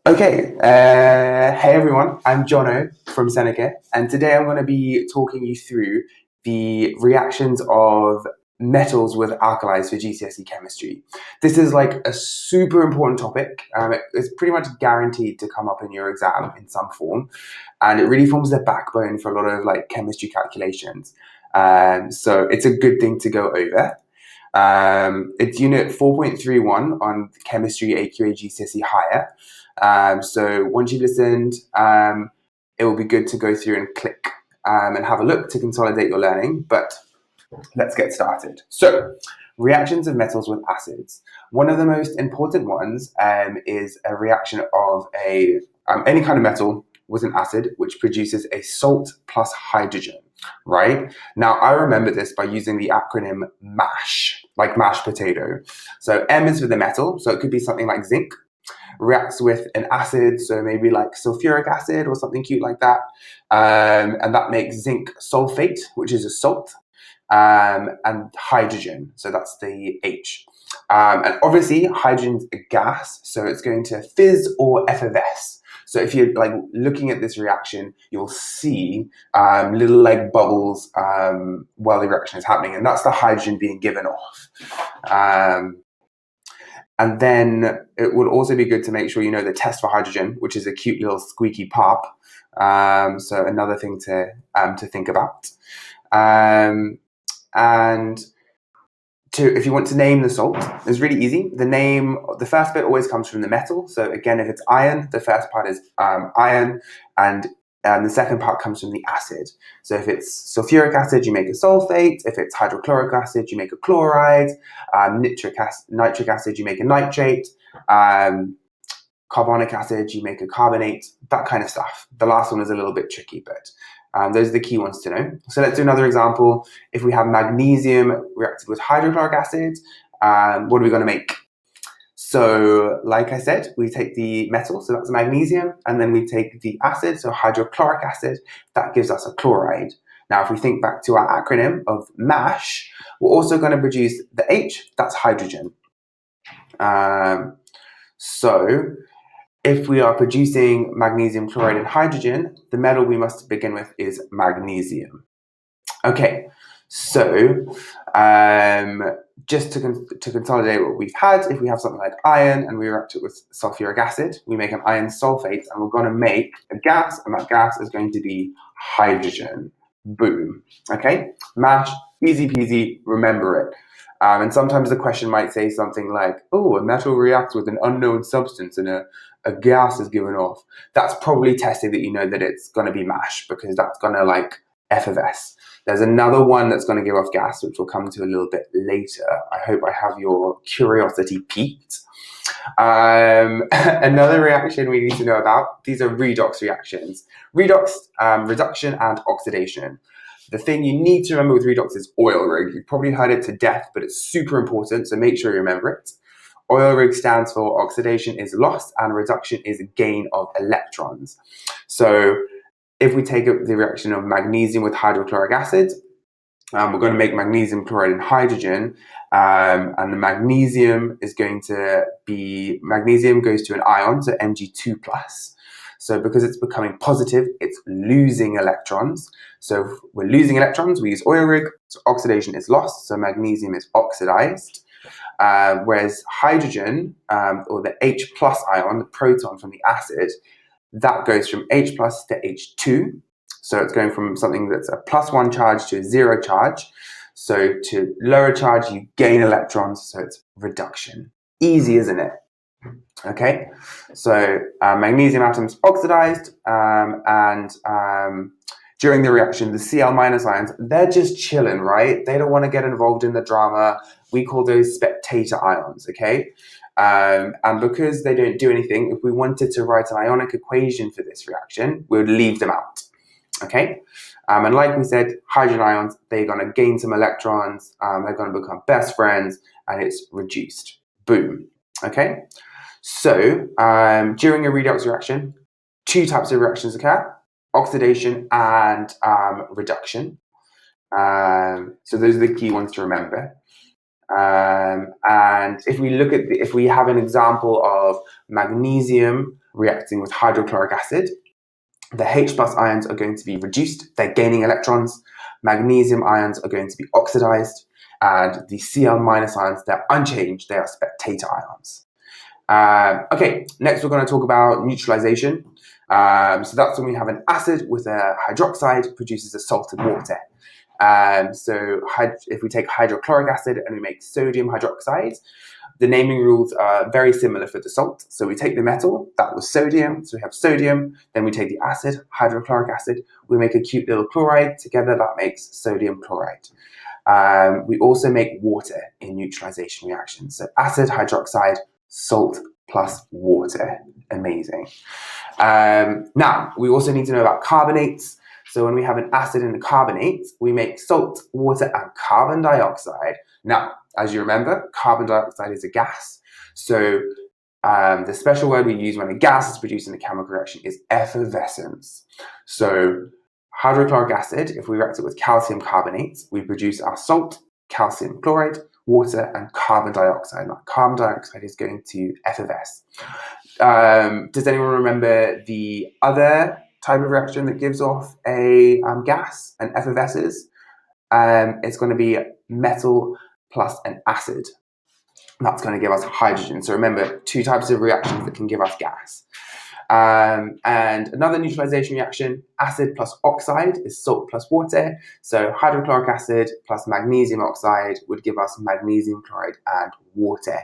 Okay, hey everyone, I'm Jono from Seneca, and today I'm going to be talking you through the reactions of metals with alkalis for GCSE Chemistry. This is like a super important topic. It's pretty much guaranteed to come up in your exam in some form, and it really forms the backbone for a lot of like chemistry calculations. So it's a good thing to go over. It's unit 4.31 on chemistry AQA GCSE higher. So once you've listened, it will be good to go through and click and have a look to consolidate your learning. But let's get started. So reactions of metals with acids. One of the most important ones is a reaction of any kind of metal with an acid, which produces a salt plus hydrogen, right? Now, I remember this by using the acronym MASH, like mashed potato. So M is for the metal, so it could be something like zinc, reacts with an acid, so maybe like sulfuric acid or something cute like that. And that makes zinc sulfate, which is a salt, and hydrogen, so that's the H. And obviously, hydrogen's a gas, so it's going to fizz or effervesce. So if you're like looking at this reaction, you'll see little like bubbles while the reaction is happening, and that's the hydrogen being given off. And then it would also be good to make sure you know the test for hydrogen, which is a cute little squeaky pop. So another thing to think about. And if you want to name the salt, it's really easy. The first bit always comes from the metal. So again, if it's iron, the first part is iron, and the second part comes from the acid. So if it's sulfuric acid, you make a sulfate. If it's hydrochloric acid, you make a chloride. Nitric acid, you make a nitrate. Carbonic acid, you make a carbonate, that kind of stuff. The last one is a little bit tricky, but those are the key ones to know. So let's do another example. If we have magnesium reacted with hydrochloric acid, what are we going to make? So like I said, we take the metal, so that's magnesium, and then we take the acid, so hydrochloric acid, that gives us a chloride. Now, if we think back to our acronym of MASH, we're also going to produce the H, that's hydrogen. So if we are producing magnesium chloride and hydrogen, the metal we must begin with is magnesium. Okay, so just to consolidate what we've had, if we have something like iron and we react it with sulfuric acid, we make an iron sulfate, and we're going to make a gas, and that gas is going to be hydrogen. Boom. Okay, MASH, easy peasy, remember it. And sometimes the question might say something like, oh, a metal reacts with an unknown substance and a gas is given off. That's probably testing that you know that it's going to be MASH, because that's going to like effervesce. There's another one that's going to give off gas, which we'll come to a little bit later. I hope I have your curiosity piqued. Another reaction we need to know about, these are redox reactions. Redox, reduction and oxidation. The thing you need to remember with redox is oil rig. You've probably heard it to death, but it's super important, so make sure you remember it. Oil rig stands for oxidation is loss and reduction is gain of electrons. So if we take up the reaction of magnesium with hydrochloric acid, we're going to make magnesium chloride and hydrogen, and the magnesium is going to be, magnesium goes to an ion, so Mg2+. So because it's becoming positive, it's losing electrons. So if we're losing electrons, we use oil rig, so oxidation is lost, so magnesium is oxidized. Whereas hydrogen, or the H+ ion, the proton from the acid, that goes from H+ to H2. So it's going from something that's a +1 charge to a 0 charge. So to lower charge, you gain electrons, so it's reduction. Easy, isn't it? Okay, so magnesium atoms oxidized, and during the reaction, the Cl- ions, they're just chilling, right? They don't want to get involved in the drama. We call those spectator ions, okay? And because they don't do anything, if we wanted to write an ionic equation for this reaction, we would leave them out, okay? And like we said, hydrogen ions, they're going to gain some electrons, they're going to become best friends, and it's reduced. Boom, okay? So during a redox reaction, two types of reactions occur: oxidation and reduction. So those are the key ones to remember. And if we look at if we have an example of magnesium reacting with hydrochloric acid. The H+ ions are going to be reduced, they're gaining electrons. Magnesium ions are going to be oxidized, and the Cl- ions, they're unchanged, they are spectator ions. Okay, next we're going to talk about neutralization. So that's when we have an acid with a hydroxide produces a salted water. So if we take hydrochloric acid and we make sodium hydroxide, the naming rules are very similar for the salt. So we take the metal, that was sodium, so we have sodium, then we take the acid, hydrochloric acid, we make a cute little chloride, together that makes sodium chloride. We also make water in neutralization reactions. So acid, hydroxide, salt plus water. Amazing. Now, we also need to know about carbonates. So when we have an acid and a carbonate, we make salt, water, and carbon dioxide. Now, as you remember, carbon dioxide is a gas. So the special word we use when a gas is produced in a chemical reaction is effervescence. So hydrochloric acid, if we react it with calcium carbonate, we produce our salt, calcium chloride, water, and carbon dioxide. Now, carbon dioxide is going to effervesce. Does anyone remember the other type of reaction that gives off a gas and effervesces? It's going to be metal plus an acid. That's going to give us hydrogen. So remember, two types of reactions that can give us gas. And another neutralization reaction, acid plus oxide, is salt plus water. So hydrochloric acid plus magnesium oxide would give us magnesium chloride and water.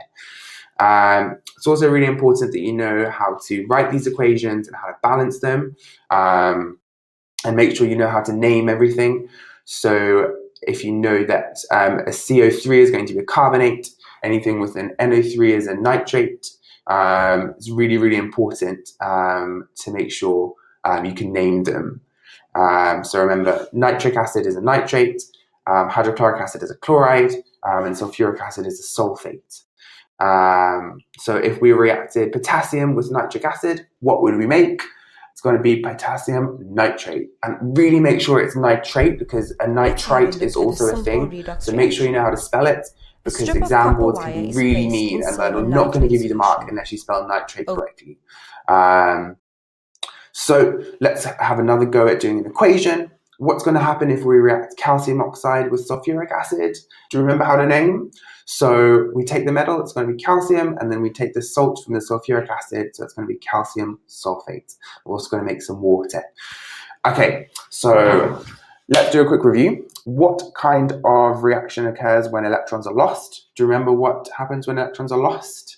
It's also really important that you know how to write these equations and how to balance them, and make sure you know how to name everything. So if you know that a CO3 is going to be a carbonate, anything with an NO3 is a nitrate, it's really, really important to make sure you can name them. So remember, nitric acid is a nitrate, hydrochloric acid is a chloride, and sulfuric acid is a sulfate. So if we reacted potassium with nitric acid, what would we make? It's going to be potassium nitrate. And really make sure it's nitrate, because a nitrite is also a thing. So make sure you know how to spell it, because exam boards can be really mean and they're not going to give you the mark unless you spell nitrate correctly. So let's have another go at doing an equation. What's going to happen if we react calcium oxide with sulfuric acid? Do you remember how to name? So we take the metal, it's going to be calcium, and then we take the salt from the sulfuric acid, so it's going to be calcium sulfate. We're also going to make some water. Okay, so let's do a quick review. What kind of reaction occurs when electrons are lost? Do you remember what happens when electrons are lost?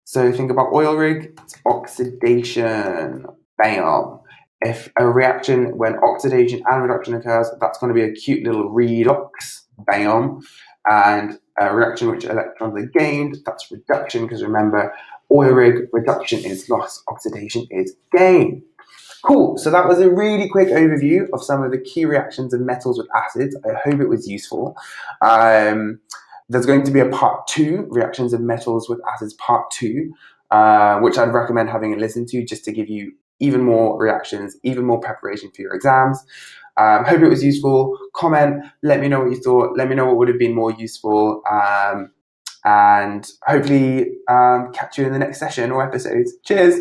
So think about oil rig, it's oxidation. Bam. If a reaction when oxidation and reduction occurs, that's going to be a cute little redox. Bam. And a reaction in which electrons are gained, that's reduction, because remember, oil rig, reduction is loss, oxidation is gain. Cool, so that was a really quick overview of some of the key reactions of metals with acids. I hope it was useful. There's going to be a part 2, reactions of metals with acids part 2, which I'd recommend having a listen to just to give you even more reactions, even more preparation for your exams. Hope it was useful. Comment, let me know what you thought, let me know what would have been more useful, and hopefully catch you in the next session or episodes. Cheers!